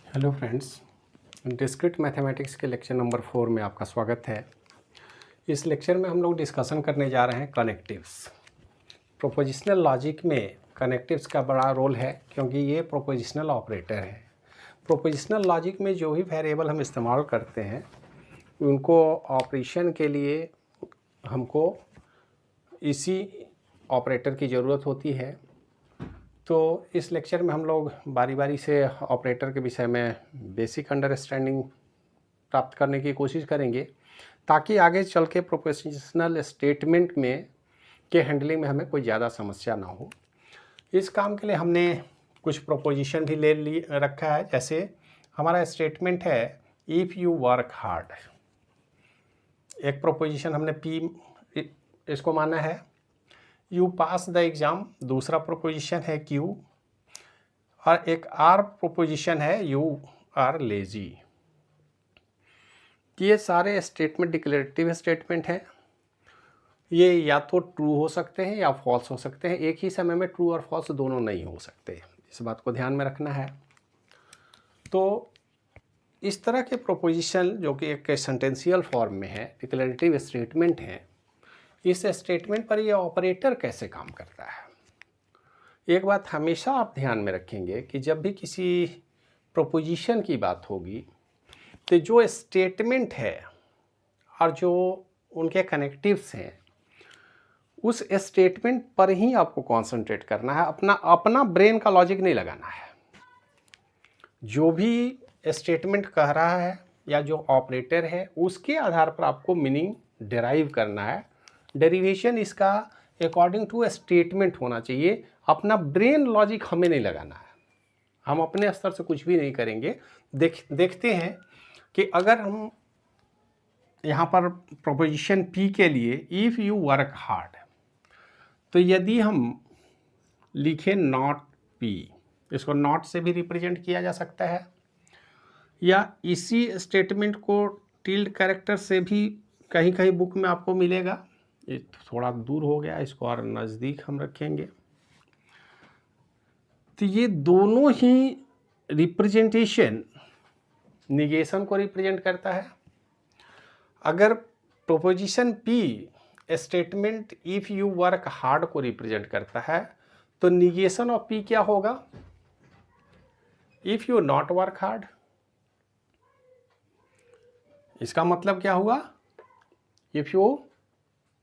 Hello friends, discrete mathematics के lecture number 4 में आपका स्वागत है। इस लेक्चर में हम लोग डिस्कशन करने जा रहे हैं कनेक्टिव्स। प्रोपोजिशनल लॉजिक में कनेक्टिव्स का बड़ा रोल है क्योंकि ये प्रोपोजिशनल ऑपरेटर है। प्रोपोजिशनल लॉजिक में जो भी वेरिएबल हम इस्तेमाल करते हैं उनको ऑपरेशन के लिए हमको इसी ऑपरेटर की ज़रूरत होती है। तो इस लेक्चर में हम लोग बारी बारी से ऑपरेटर के विषय में बेसिक अंडरस्टैंडिंग प्राप्त करने की कोशिश करेंगे ताकि आगे चल के प्रोपोजिशनल स्टेटमेंट में के हैंडलिंग में हमें कोई ज़्यादा समस्या ना हो। इस काम के लिए हमने कुछ प्रोपोजिशन भी ले रखा है। जैसे हमारा स्टेटमेंट है इफ़ यू वर्क हार्ड। एक प्रोपोजिशन हमने पी इसको माना है, यू पास द एग्ज़ाम। दूसरा प्रोपोजिशन है क्यू, और एक आर प्रोपोजिशन है यू आर लेजी। ये सारे स्टेटमेंट डिक्लेरेटिव स्टेटमेंट हैं। ये या तो ट्रू हो सकते हैं या फॉल्स हो सकते हैं। एक ही समय में ट्रू और फॉल्स दोनों नहीं हो सकते, इस बात को ध्यान में रखना है। तो इस तरह के प्रोपोजिशन जो कि एक सेंटेंशियल फॉर्म में है, डिक्लेरेटिव स्टेटमेंट है, इस स्टेटमेंट पर ये ऑपरेटर कैसे काम करता है। एक बात हमेशा आप ध्यान में रखेंगे कि जब भी किसी प्रोपोजिशन की बात होगी तो जो स्टेटमेंट है और जो उनके कनेक्टिव्स हैं उस स्टेटमेंट पर ही आपको कंसंट्रेट करना है। अपना ब्रेन का लॉजिक नहीं लगाना है। जो भी स्टेटमेंट कह रहा है या जो ऑपरेटर है उसके आधार पर आपको मीनिंग डिराइव करना है। डेरिवेशन इसका अकॉर्डिंग टू स्टेटमेंट होना चाहिए। अपना ब्रेन लॉजिक हमें नहीं लगाना है। हम अपने स्तर से कुछ भी नहीं करेंगे। देखते हैं कि अगर हम यहाँ पर प्रोपोजिशन पी के लिए इफ़ यू वर्क हार्ड, तो यदि हम लिखें नॉट पी, इसको नॉट से भी रिप्रेजेंट किया जा सकता है, या इसी स्टेटमेंट को टिल्ड कैरेक्टर से भी कहीं कहीं बुक में आपको मिलेगा। ये थोड़ा दूर हो गया, इसको और नज़दीक हम रखेंगे। तो ये दोनों ही रिप्रेजेंटेशन निगेशन को रिप्रेजेंट करता है। अगर proposition P statement if you work hard को रिप्रेजेंट करता है तो निगेशन ऑफ पी क्या होगा? If you not work hard. इसका मतलब क्या हुआ? If you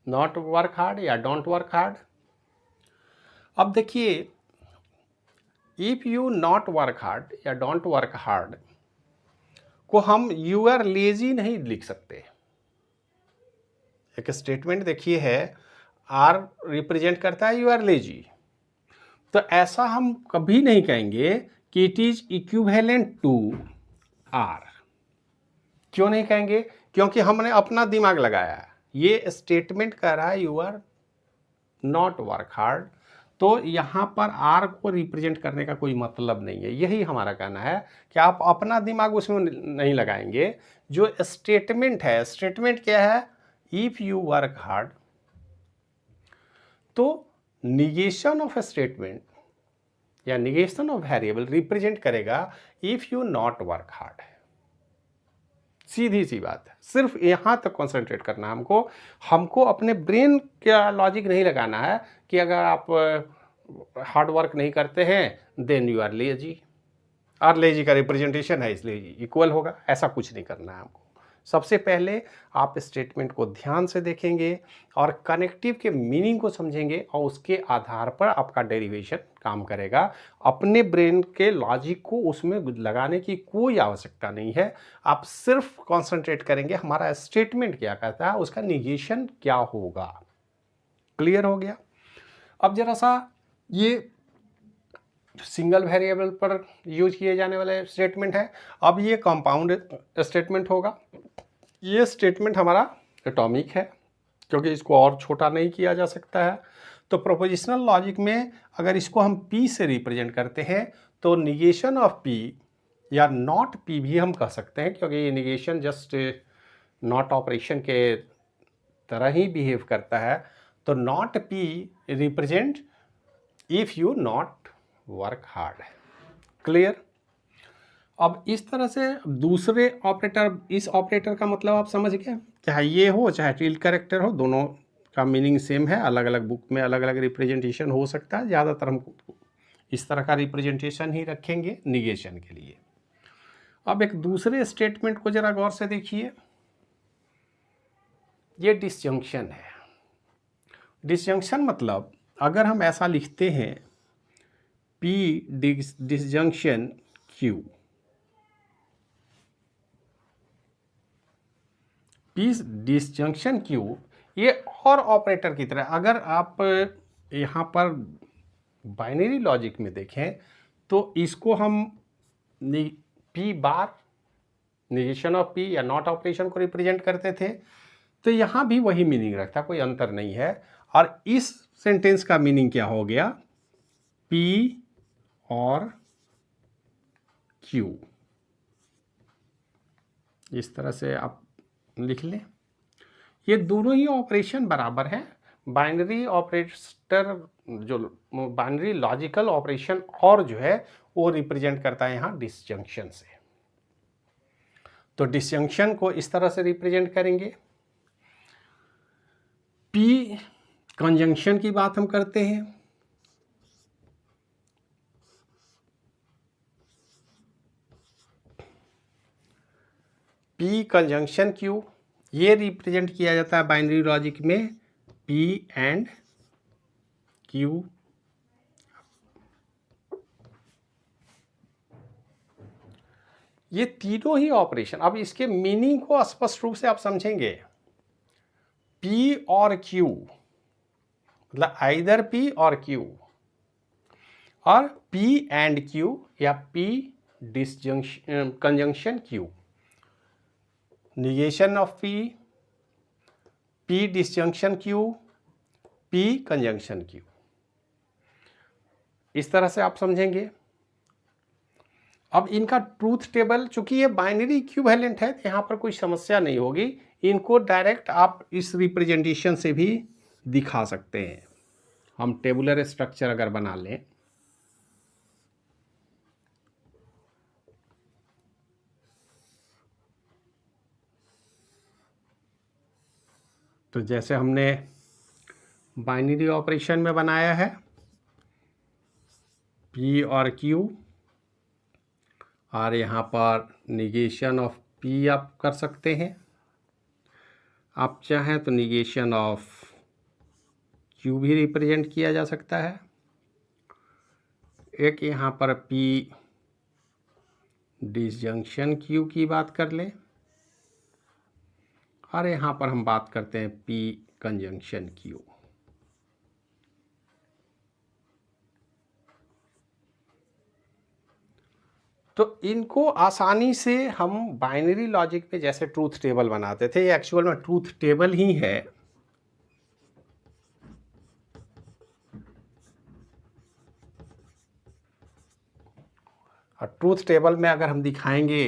not work hard या डोंट वर्क हार्ड। अब देखिए, if you not work hard या डोंट वर्क हार्ड को हम यू आर लेजी नहीं लिख सकते। एक स्टेटमेंट देखिए है, आर रिप्रेजेंट करता है यू आर लेजी, तो ऐसा हम कभी नहीं कहेंगे कि it is equivalent to R. क्यों नहीं कहेंगे? क्योंकि हमने अपना दिमाग लगाया है। ये स्टेटमेंट कह रहा है you are not work hard, तो यहाँ पर आर को रिप्रेजेंट करने का कोई मतलब नहीं है। यही हमारा कहना है कि आप अपना दिमाग उसमें नहीं लगाएंगे। जो स्टेटमेंट है, स्टेटमेंट क्या है? If you work hard. तो निगेशन ऑफ स्टेटमेंट या निगेशन ऑफ वेरिएबल रिप्रेजेंट करेगा if you not work hard. सीधी सी बात है। सिर्फ यहाँ तक कंसंट्रेट करना है हमको अपने ब्रेन का लॉजिक नहीं लगाना है कि अगर आप हार्ड वर्क नहीं करते हैं देन यू आर लेजी, और लेजी का रिप्रेजेंटेशन है इसलिए इक्वल होगा। ऐसा कुछ नहीं करना है हमको। सबसे पहले आप स्टेटमेंट को ध्यान से देखेंगे और कनेक्टिव के मीनिंग को समझेंगे और उसके आधार पर आपका डेरिवेशन काम करेगा। अपने ब्रेन के लॉजिक को उसमें लगाने की कोई आवश्यकता नहीं है। आप सिर्फ कंसंट्रेट करेंगे हमारा स्टेटमेंट क्या कहता है, उसका निगेशन क्या होगा। क्लियर हो गया? अब जरा सा ये सिंगल वेरिएबल पर यूज किए जाने वाले स्टेटमेंट है। अब ये कंपाउंड स्टेटमेंट होगा। ये स्टेटमेंट हमारा एटॉमिक है क्योंकि इसको और छोटा नहीं किया जा सकता है। तो प्रोपोजिशनल लॉजिक में अगर इसको हम पी से रिप्रेजेंट करते हैं तो निगेशन ऑफ पी या नॉट पी भी हम कह सकते हैं, क्योंकि ये निगेशन जस्ट नॉट ऑपरेशन के तरह ही बिहेव करता है। तो not P represent if you not work hard. Clear? अब इस तरह से दूसरे ऑपरेटर, इस ऑपरेटर का मतलब आप समझ गए, चाहे ये हो चाहे टिल्ड कैरेक्टर हो, दोनों का मीनिंग सेम है। अलग अलग बुक में अलग अलग रिप्रेजेंटेशन हो सकता है, ज़्यादातर हम इस तरह का रिप्रेजेंटेशन ही रखेंगे निगेशन के लिए। अब एक दूसरे स्टेटमेंट को जरा गौर से देखिए, ये डिसजंक्शन है। डिसजंक्शन मतलब अगर हम ऐसा लिखते हैं P disjunction Q, P disjunction Q, ये और ऑपरेटर की तरह, अगर आप यहाँ पर बाइनरी लॉजिक में देखें तो इसको हम P bar negation of P या नॉट ऑपरेशन को रिप्रेजेंट करते थे, तो यहाँ भी वही मीनिंग रखता, कोई अंतर नहीं है। और इस सेंटेंस का मीनिंग क्या हो गया, P और Q, इस तरह से आप लिख लें। ये दोनों ही ऑपरेशन बराबर हैं। बाइनरी ऑपरेटर जो बाइनरी लॉजिकल ऑपरेशन और जो है वो रिप्रेजेंट करता है यहाँ डिसजंक्शन से। तो डिसजंक्शन को इस तरह से रिप्रेजेंट करेंगे। P कंजंक्शन की बात हम करते हैं, P कंजंक्शन Q, ये रिप्रेजेंट किया जाता है बाइनरी लॉजिक में P एंड Q। ये तीनों ही ऑपरेशन, अब इसके मीनिंग को स्पष्ट रूप से आप समझेंगे। P और Q मतलब आइदर P और Q, और P एंड Q या P disjunction conjunction Q, negation of P, P disjunction Q, P conjunction Q, इस तरह से आप समझेंगे। अब इनका ट्रूथ टेबल, चूंकि ये बाइनरी इक्विवेलेंट है तो यहाँ पर कोई समस्या नहीं होगी, इनको डायरेक्ट आप इस रिप्रेजेंटेशन से भी दिखा सकते हैं। हम टेबुलर स्ट्रक्चर अगर बना लें तो जैसे हमने बाइनरी ऑपरेशन में बनाया है P और Q, और यहाँ पर निगेशन ऑफ P आप कर सकते हैं, आप चाहें तो निगेशन ऑफ Q भी रिप्रेजेंट किया जा सकता है। एक यहाँ पर P डिसजंक्शन Q की बात कर लें, और यहाँ पर हम बात करते हैं P कंजंक्शन Q। तो इनको आसानी से हम बाइनरी लॉजिक में जैसे ट्रूथ टेबल बनाते थे, ये एक्चुअल में ट्रूथ टेबल ही है। और ट्रूथ टेबल में अगर हम दिखाएंगे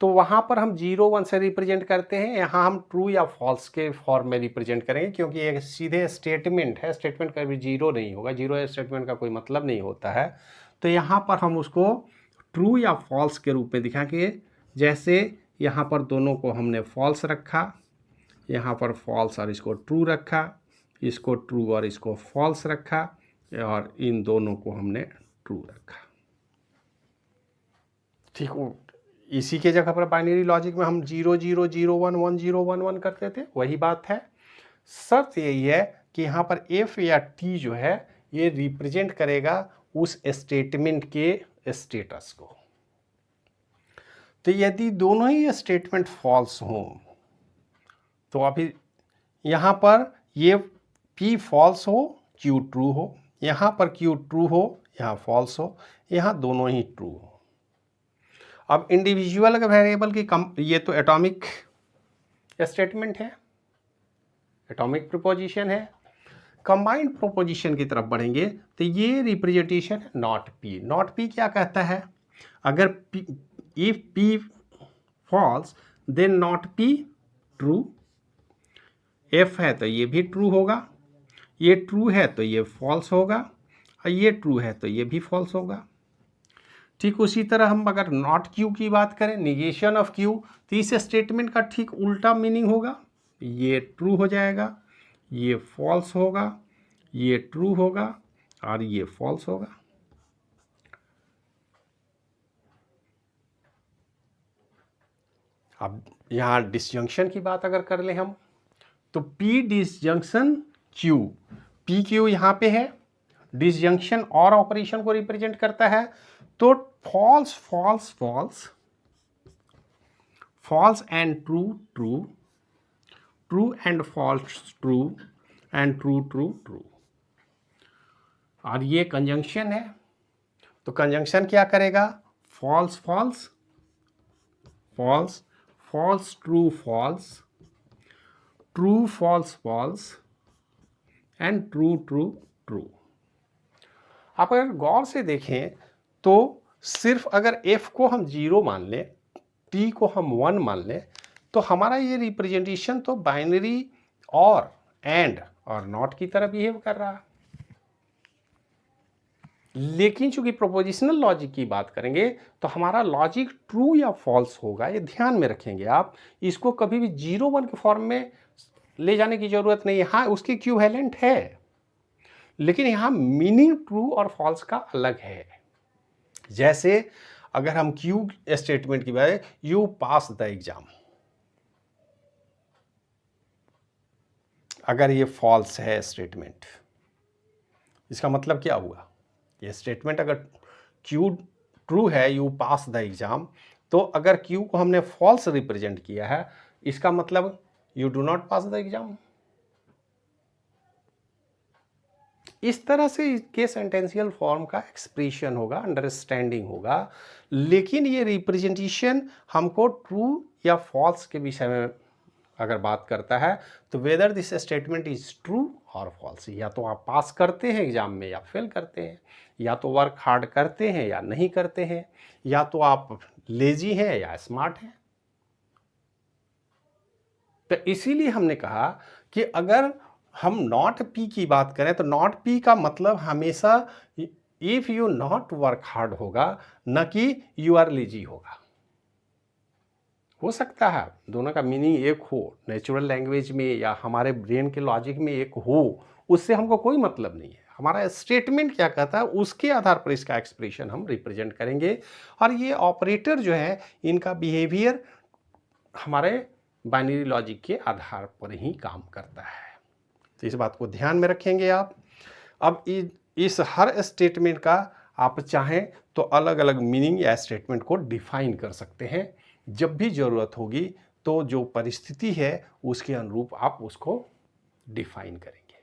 तो वहाँ पर हम 0 1 से रिप्रेजेंट करते हैं, यहाँ हम ट्रू या फॉल्स के फॉर्म में रिप्रेजेंट करेंगे, क्योंकि ये सीधे स्टेटमेंट है, स्टेटमेंट कभी 0 नहीं होगा, 0 स्टेटमेंट का कोई मतलब नहीं होता है। तो यहाँ पर हम उसको ट्रू या फॉल्स के रूप में दिखाएंगे। जैसे यहाँ पर दोनों को हमने फॉल्स रखा, यहाँ पर फॉल्स और इसको ट्रू रखा, इसको ट्रू और इसको फॉल्स रखा, और इन दोनों को हमने ट्रू रखा। ठीक हो, इसी के जगह पर बाइनरी लॉजिक में हम 0 0 0 1 1 0 1 1 करते थे, वही बात है। शर्त यही है कि यहाँ पर F या T जो है ये रिप्रेजेंट करेगा उस स्टेटमेंट के स्टेटस को। तो यदि दोनों ही स्टेटमेंट फॉल्स हों तो अभी यहाँ पर ये P फॉल्स हो Q ट्रू हो, यहाँ पर Q ट्रू हो यहाँ फॉल्स हो, यहाँ दोनों ही ट्रू हो। अब इंडिविजुअल वेरिएबल की ये तो एटॉमिक स्टेटमेंट है, एटॉमिक प्रोपोजिशन है। कंबाइंड प्रोपोजिशन की तरफ बढ़ेंगे तो ये रिप्रेजेंटेशन है नॉट P। नॉट P क्या कहता है, अगर if P false then not P true. F है तो ये भी ट्रू होगा, ये ट्रू है तो ये फॉल्स होगा, और ये ट्रू है तो ये भी फॉल्स होगा। ठीक उसी तरह हम अगर नॉट क्यू की बात करें, निगेशन ऑफ क्यू, तो इस स्टेटमेंट का ठीक उल्टा मीनिंग होगा, ये ट्रू हो जाएगा, ये फॉल्स होगा, ये ट्रू होगा और ये फॉल्स होगा। अब यहाँ डिसजंक्शन की बात अगर कर लें हम, तो P disjunction Q, P Q यहाँ पे है, डिसजंक्शन और ऑपरेशन को रिप्रेजेंट करता है, तो false false false, false and true true, true and false true and true true true. और ये कंजंक्शन है, तो कंजंक्शन क्या करेगा, false false false, false true false, true false false and true true true. आप अगर गौर से देखें तो सिर्फ अगर f को हम 0 मान लें, p को हम 1 मान लें, तो हमारा ये रिप्रेजेंटेशन तो बाइनरी और एंड और नॉट की तरह बिहेव कर रहा है। लेकिन चूंकि प्रोपोजिशनल लॉजिक की बात करेंगे तो हमारा लॉजिक ट्रू या फॉल्स होगा, ये ध्यान में रखेंगे आप। इसको कभी भी 0-1 के फॉर्म में ले जाने की जरूरत नहीं है। हाँ, उसकी इक्विवेलेंट है, लेकिन यहाँ मीनिंग ट्रू और फॉल्स का अलग है। जैसे अगर हम क्यू स्टेटमेंट की बात, यू पास द एग्जाम, अगर ये फॉल्स है स्टेटमेंट, इसका मतलब क्या हुआ, ये स्टेटमेंट अगर क्यू ट्रू है, यू पास द एग्जाम, तो अगर क्यू को हमने फॉल्स रिप्रेजेंट किया है, इसका मतलब you do not pass the exam. इस तरह से इसके सेंटेंशियल फॉर्म का एक्सप्रेशन होगा, अंडरस्टैंडिंग होगा। लेकिन ये रिप्रेजेंटेशन हमको ट्रू या फॉल्स के विषय में अगर बात करता है, तो whether this statement is true और फॉल्स, या तो आप पास करते हैं एग्जाम में या फेल करते हैं, या तो वर्क हार्ड करते हैं या नहीं करते हैं, या तो आप लेजी हैं या स्मार्ट हैं। तो इसीलिए हमने कहा कि अगर हम नॉट पी की बात करें तो नॉट पी का मतलब हमेशा if you not work hard होगा, न कि यू आर लेजी होगा। हो सकता है दोनों का मीनिंग एक हो, नेचुरल लैंग्वेज में या हमारे ब्रेन के लॉजिक में एक हो, उससे हमको कोई मतलब नहीं है। हमारा स्टेटमेंट क्या कहता है उसके आधार पर इसका एक्सप्रेशन हम रिप्रेजेंट करेंगे। और ये ऑपरेटर जो है, इनका बिहेवियर हमारे बाइनरी लॉजिक के आधार पर ही काम करता है। तो इस बात को ध्यान में रखेंगे आप। अब इस हर स्टेटमेंट का आप चाहें तो अलग अलग मीनिंग या स्टेटमेंट को डिफाइन कर सकते हैं। जब भी ज़रूरत होगी तो जो परिस्थिति है उसके अनुरूप आप उसको डिफाइन करेंगे।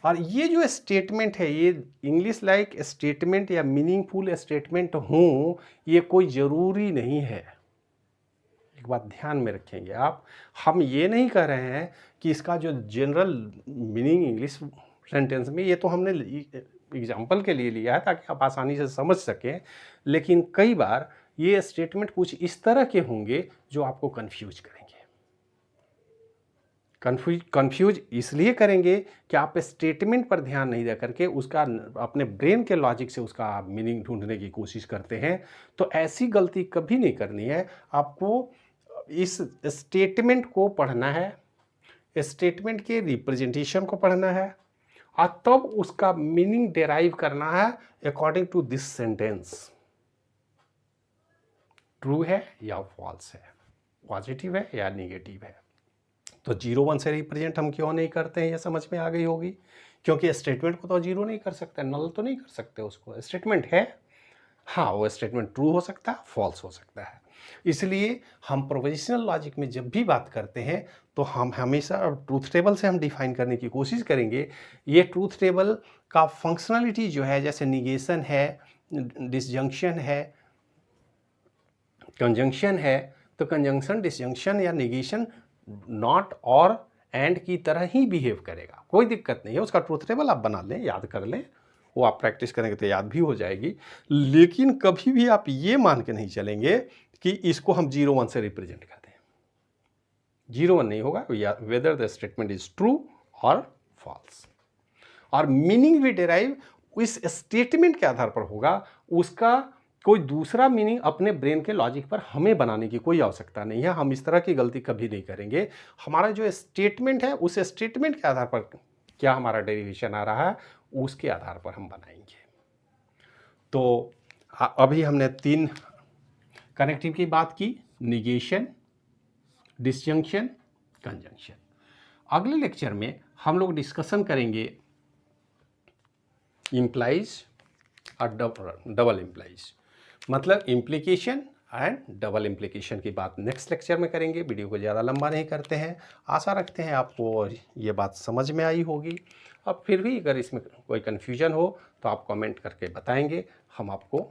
और ये जो स्टेटमेंट है, ये इंग्लिश लाइक स्टेटमेंट या मीनिंगफुल स्टेटमेंट हो, ये कोई ज़रूरी नहीं है। एक बात ध्यान में रखेंगे आप, हम ये नहीं कह रहे हैं कि इसका जो जनरल मीनिंग इंग्लिश सेंटेंस में, ये तो हमने एग्जाम्पल के लिए लिया है ताकि आप आसानी से समझ सकें। लेकिन कई बार ये स्टेटमेंट कुछ इस तरह के होंगे जो आपको कंफ्यूज करेंगे। कंफ्यूज इसलिए करेंगे कि आप स्टेटमेंट पर ध्यान नहीं दे करके उसका अपने ब्रेन के लॉजिक से उसका मीनिंग ढूंढने की कोशिश करते हैं। तो ऐसी गलती कभी नहीं करनी है। आपको इस स्टेटमेंट को पढ़ना है, स्टेटमेंट के रिप्रेजेंटेशन को पढ़ना है, और तब उसका मीनिंग डेराइव करना है according to this sentence. True है या फॉल्स है, पॉजिटिव है या नेगेटिव है। तो 0-1 से रिप्रेजेंट हम क्यों नहीं करते हैं, ये समझ में आ गई होगी। क्योंकि स्टेटमेंट को तो 0 नहीं कर सकते, नल तो नहीं कर सकते उसको, स्टेटमेंट है। हाँ, वो स्टेटमेंट ट्रू हो सकता है, फॉल्स हो सकता है। इसलिए हम प्रोपोजिशनल लॉजिक में जब भी बात करते हैं तो हम हमेशा ट्रूथ टेबल से हम डिफाइन करने की कोशिश करेंगे। ये ट्रूथ टेबल का फंक्शनलिटी जो है, जैसे निगेशन है, डिसजंक्शन है, कंजंक्शन है, तो कंजंक्शन, डिसजंक्शन या निगेशन नॉट और एंड की तरह ही बिहेव करेगा, कोई दिक्कत नहीं है। उसका ट्रूथ टेबल आप बना लें, याद कर लें, वो आप प्रैक्टिस करेंगे तो याद भी हो जाएगी। लेकिन कभी भी आप ये मान के नहीं चलेंगे कि इसको हम 0-1 से रिप्रेजेंट कर दें। 0-1 नहीं होगा, whether the statement is true और फॉल्स। और मीनिंग भी डेराइव इस स्टेटमेंट के आधार पर होगा, उसका कोई दूसरा मीनिंग अपने ब्रेन के लॉजिक पर हमें बनाने की कोई आवश्यकता नहीं है। हम इस तरह की गलती कभी नहीं करेंगे। हमारा जो स्टेटमेंट है उस स्टेटमेंट के आधार पर क्या हमारा डेरिवेशन आ रहा है उसके आधार पर हम बनाएंगे। तो अभी हमने 3 कनेक्टिव की बात की, निगेशन, डिसजंक्शन, कंजंक्शन। अगले लेक्चर में हम लोग डिस्कशन करेंगे इम्प्लाइज और डबल इम्प्लाइज, मतलब इम्प्लीकेशन एंड डबल इम्प्लीकेशन की बात नेक्स्ट लेक्चर में करेंगे। वीडियो को ज़्यादा लंबा नहीं करते हैं। आशा रखते हैं आपको ये बात समझ में आई होगी। अब फिर भी अगर इसमें कोई कन्फ्यूजन हो तो आप कमेंट करके बताएंगे, हम आपको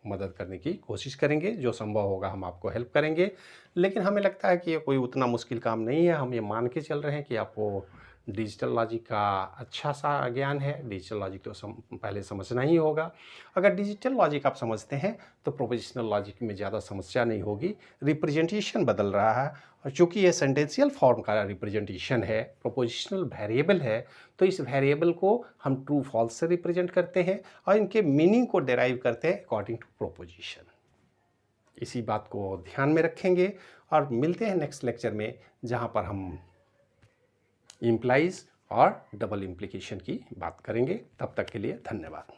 मदद करने की कोशिश करेंगे। जो संभव होगा हम आपको हेल्प करेंगे। लेकिन हमें लगता है कि ये कोई उतना मुश्किल काम नहीं है। हम ये मान के चल रहे हैं कि आपको डिजिटल लॉजिक का अच्छा सा ज्ञान है। डिजिटल लॉजिक तो पहले समझना ही होगा। अगर डिजिटल लॉजिक आप समझते हैं तो प्रोपोजिशनल लॉजिक में ज़्यादा समस्या नहीं होगी। रिप्रेजेंटेशन बदल रहा है और चूँकि ये सेंटेंशियल फॉर्म का रिप्रेजेंटेशन है, प्रोपोजिशनल वेरिएबल है, तो इस वेरिएबल को हम ट्रू फॉल्स से रिप्रेजेंट करते हैं और इनके मीनिंग को डेराइव करते हैं अकॉर्डिंग टू प्रोपोजिशन। इसी बात को ध्यान में रखेंगे और मिलते हैं नेक्स्ट लेक्चर में, जहाँ पर हम इम्प्लाइज और डबल इम्प्लीकेशन की बात करेंगे। तब तक के लिए धन्यवाद।